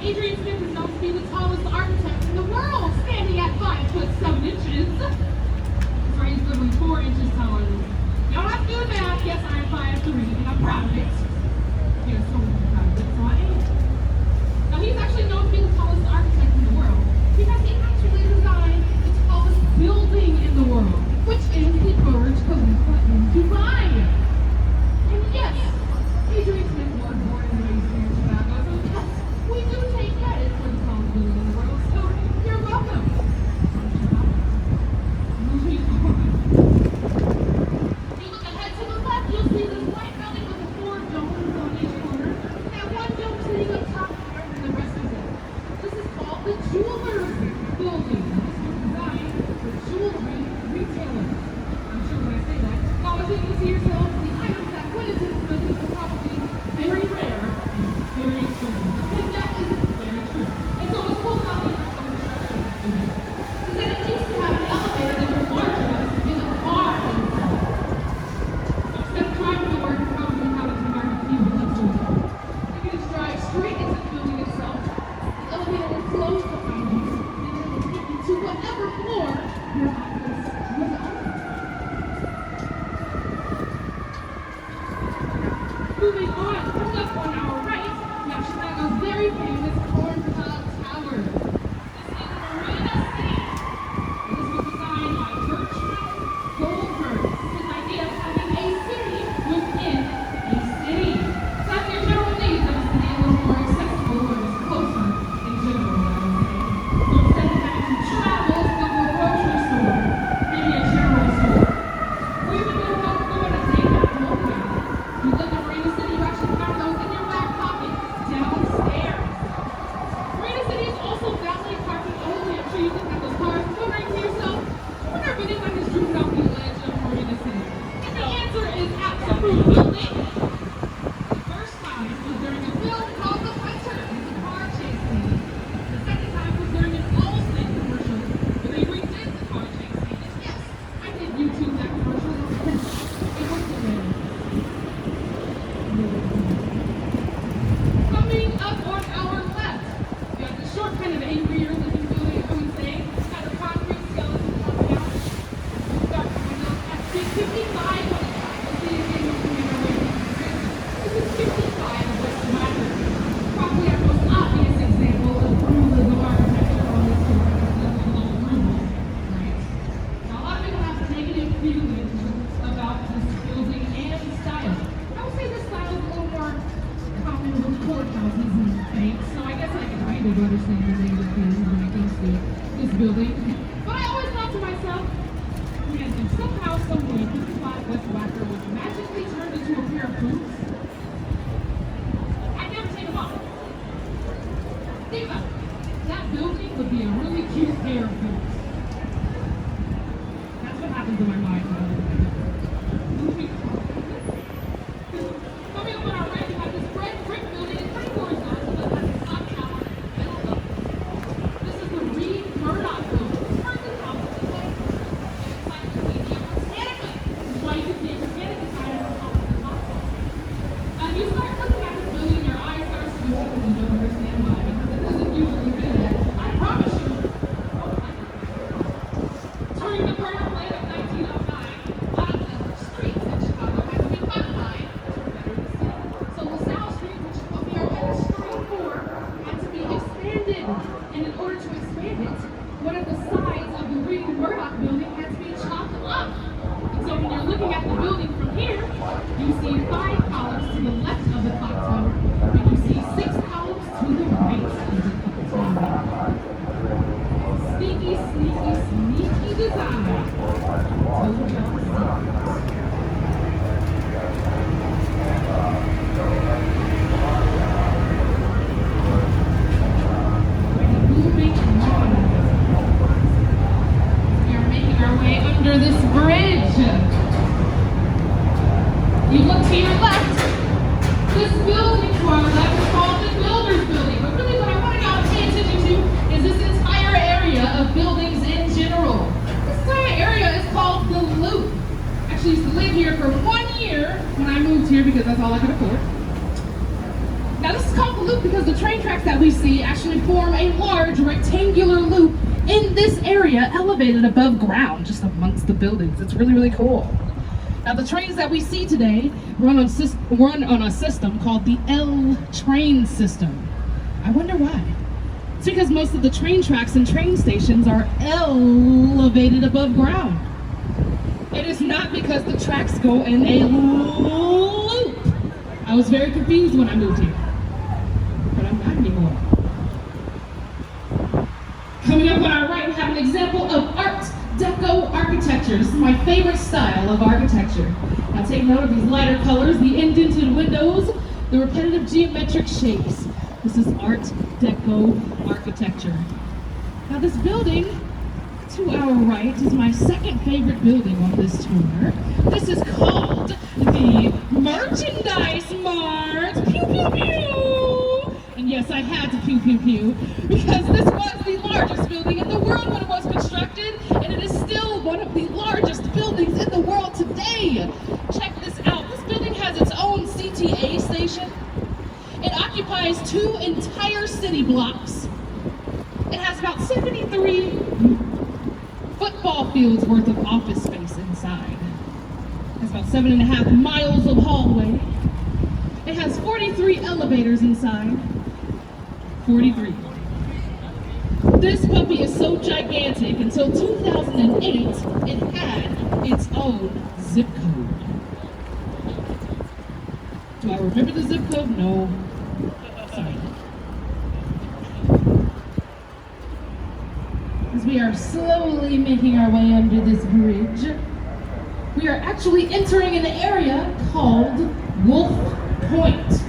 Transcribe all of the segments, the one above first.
Adrian Smith is known to be the tallest architect in the world, standing at 5'7". He's raised literally 4 inches taller than me. You don't have to do the math. Yes, I am 5'3", and I'm proud of it. Yes, so proud of it. So I am. Now, he's actually known to be the tallest architect in the world because he actually designed the tallest building in the world, which is the Burj Khalifa in Dubai. And yes, Adrian Smith was born and raised here in Chicago, so yes, we do take credit for the tallest building in the world, so you're welcome. Moving on. If you look ahead to the left, you'll see this white building with the 4 domes on each corner. That one dome sitting up top higher than the rest of them. This is called the Jewelers Building. This was designed for jewelry retailers. I'm sure when I say that, now as you can see yourself, the items that went into this building were probably very rare and very expensive. And that is very true. And so what's cool about this building is that it used to have an elevator that was large enough to get a car inside. So instead of driving to work, probably having to mark a few minutes or so, you can just drive straight into the building itself. The elevator will close behind you, and then it will take you to whatever floor your office was on. Moving on, coming up on our right, we have Chicago's very famous Corncob Tower. This is Marina City. And this was designed by Bertram Goldberg. His idea of having a city within a city. So if your general needs of a city a little more accessible or just closer in general, I would say. So instead of having to travel to go to a grocery store, maybe a general store, or even go on a date at home now. You live in Marina City, you actually find those in your back pocket downstairs. Marina City is also valet parking only. I'm sure you can have those cars wondering to yourself, I wonder if anyone has driven off the ledge of Marina City. And the answer is absolutely. The first time was during a film called The Hunter. It's a car chase scene. The second time was during an Olsen commercial where they redid the car chase scene. And yes, I did YouTube that commercial. It was hilarious. Coming up on our left, we have the short, kind of angrier looking building, I would say. It's got a concrete skeleton coming out. We'll start coming up at 55 on the side. We'll see again what's coming our way. This is 55 West Wacker. Probably our most obvious example of brutalism architecture on this tour. That's a little brutal, right? Now, a lot of people have negative feelings about this building and style. I would say this style is a little more common with courthouses and banks, so I guess I can kind of understand the negative feelings when it comes to this building. But I always thought to myself, man, if somehow, some way, 55 West Wacker was magically turned into a pair of boots, I'd never take them off. Think about it. That building would be a really cute pair of boots. That's what happens in my mind when I look at it. Moving on. Coming up on our right, we have this red brick building. It's pretty horizontal, but has a clock tower in the middle of it. This is the Reed Murdoch building. It's currently housed in the White House. It's like the Museum of Britannica, which is why you can see a Britannica sign on the top of the top. You start looking at this building, your eyes start to do and you don't understand why, because it doesn't usually do that. I promise you. tracks that we see actually form a large rectangular loop in this area, elevated above ground, just amongst the buildings. It's really, really cool. Now, the trains that we see today run on a system called the L train system. I wonder why. It's because most of the train tracks and train stations are elevated above ground. It is not because the tracks go in a loop. I was very confused when I moved here, but I'm not anymore. Coming up on our right, we have an example of Art Deco architecture. This is my favorite style of architecture. Now take note of these lighter colors, the indented windows, the repetitive geometric shapes. This is Art Deco architecture. Now this building to our right is my second favorite building on this tour. This is called the Merchandise Mart. Pew, pew, pew. And yes, I had to pew, pew, pew, because this was the largest building in the world when it was constructed, and it is still one of the largest buildings in the world today. Check this out. This building has its own CTA station. It occupies 2 entire city blocks. It has about 73 football fields worth of office space inside. It has about 7.5 miles of hallway. It has 43 elevators inside. 43. This puppy is so gigantic, until 2008, it had its own zip code. Do I remember the zip code? No. Sorry. As we are slowly making our way under this bridge, we are actually entering an area called Wolf Point.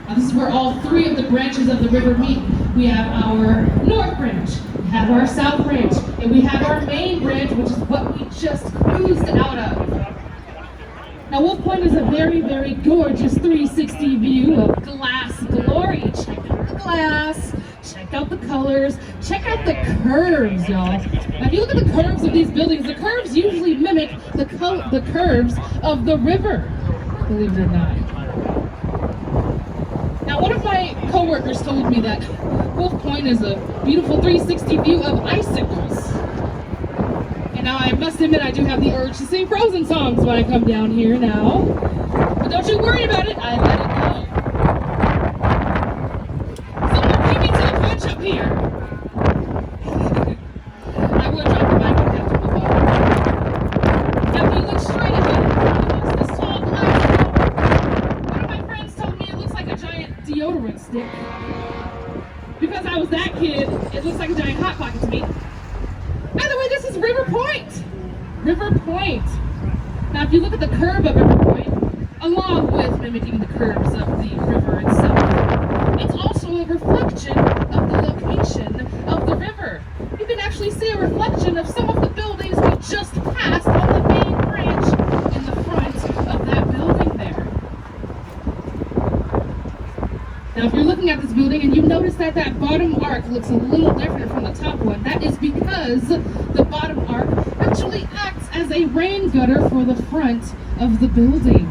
Now this is where all 3 of the branches of the river meet. We have our north branch, we have our south branch, and we have our main branch, which is what we just cruised out of. Now Wolf Point is a very, very gorgeous 360 view of glass glory. Check out the glass, check out the colors, check out the curves, y'all. Now if you look at the curves of these buildings, the curves usually mimic the curves of the river, believe it or not. Now one of my co-workers told me that Wolf Point is a beautiful 360 view of icicles. And now I must admit I do have the urge to sing Frozen songs when I come down here now. But don't you worry about it, I let it go. Someone beat me to the punch up here. I would drop the mic and have to move on. Now if you look straight ahead, this tall glass wall. One of my friends told me it looks like a giant deodorant stick. Because I was that kid, it looks like a giant Hot Pocket to me. By the way, this is River Point. River Point. Now, if you look at the curve of River Point, along with mimicking the curves of the river itself, it's also a reflection of the location of the river. You can actually see a reflection of some of the buildings we just passed on the main branch in the front of that building there. Now, if you're looking at this building and you notice that that bottom arc looks a little different from the top one, that is because the bottom arc actually acts as a rain gutter for the front of the building.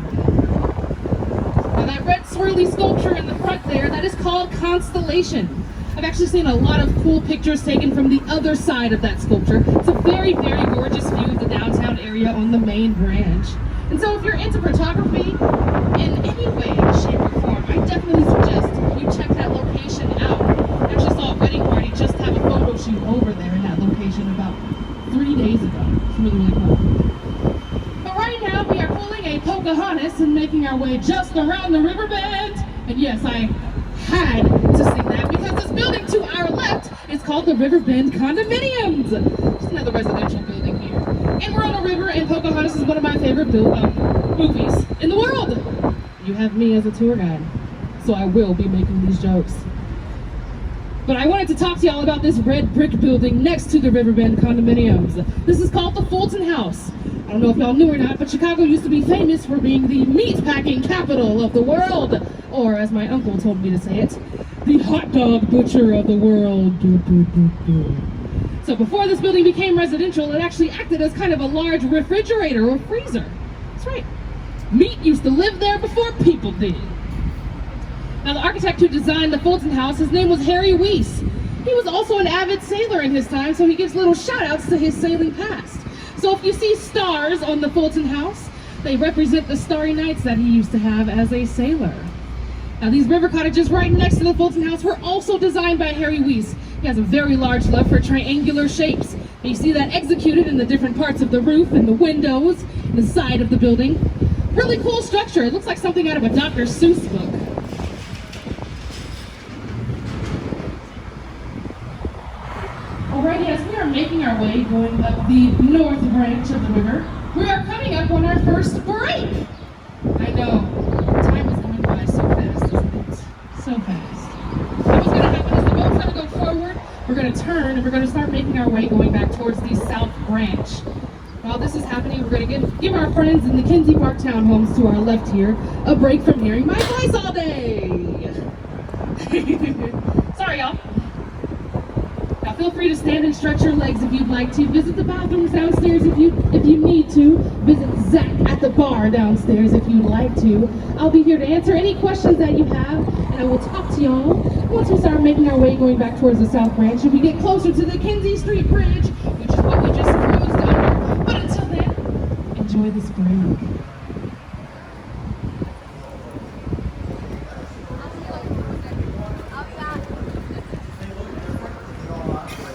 Now, that red swirly sculpture in the front there, that is called Constellation. I've actually seen a lot of cool pictures taken from the other side of that sculpture. It's a very, very gorgeous view of the downtown area on the main branch. And so if you're into photography in any way, shape, or form, I definitely suggest you check that location out. I actually saw a wedding party just have a photo shoot over there in that location about 3 days ago. It's really, really cool. But right now we are pulling a Pocahontas and making our way just around the riverbed. And yes, I had to sing that because this building to our left is called the Riverbend Condominiums. It's another residential building here. And we're on a river, and Pocahontas is one of my favorite movies in the world. You have me as a tour guide, so I will be making these jokes. But I wanted to talk to y'all about this red brick building next to the Riverbend Condominiums. This is called the Fulton House. I don't know if y'all knew or not, but Chicago used to be famous for being the meatpacking capital of the world. Or, as my uncle told me to say it, the hot dog butcher of the world. So before this building became residential, it actually acted as kind of a large refrigerator or freezer. That's right. Meat used to live there before people did. Now, the architect who designed the Fulton House, his name was Harry Weiss. He was also an avid sailor in his time, so he gives little shout-outs to his sailing past. So if you see stars on the Fulton House, they represent the starry nights that he used to have as a sailor. Now, these river cottages right next to the Fulton House were also designed by Harry Weiss. He has a very large love for triangular shapes. And you see that executed in the different parts of the roof and the windows, and the side of the building. Really cool structure. It looks like something out of a Dr. Seuss book. Alrighty, as we are making our way going up the north branch of the river, we are coming up on our first break. I know, time is going by so fast, isn't it? So fast. So what's going to happen is the boat's going to go forward, we're going to turn, and we're going to start making our way going back towards the south branch. While this is happening, we're going to give our friends in the Kinsey Park townhomes to our left here a break from hearing my voice all day. Sorry, y'all. Now feel free to stand and stretch your legs if you'd like to. Visit the bathrooms downstairs if you need to. Visit Zach at the bar downstairs if you'd like to. I'll be here to answer any questions that you have, and I will talk to y'all once we start making our way going back towards the South Branch and we get closer to the Kinsey Street Bridge, which is what we just cruised under. But until then, enjoy this break.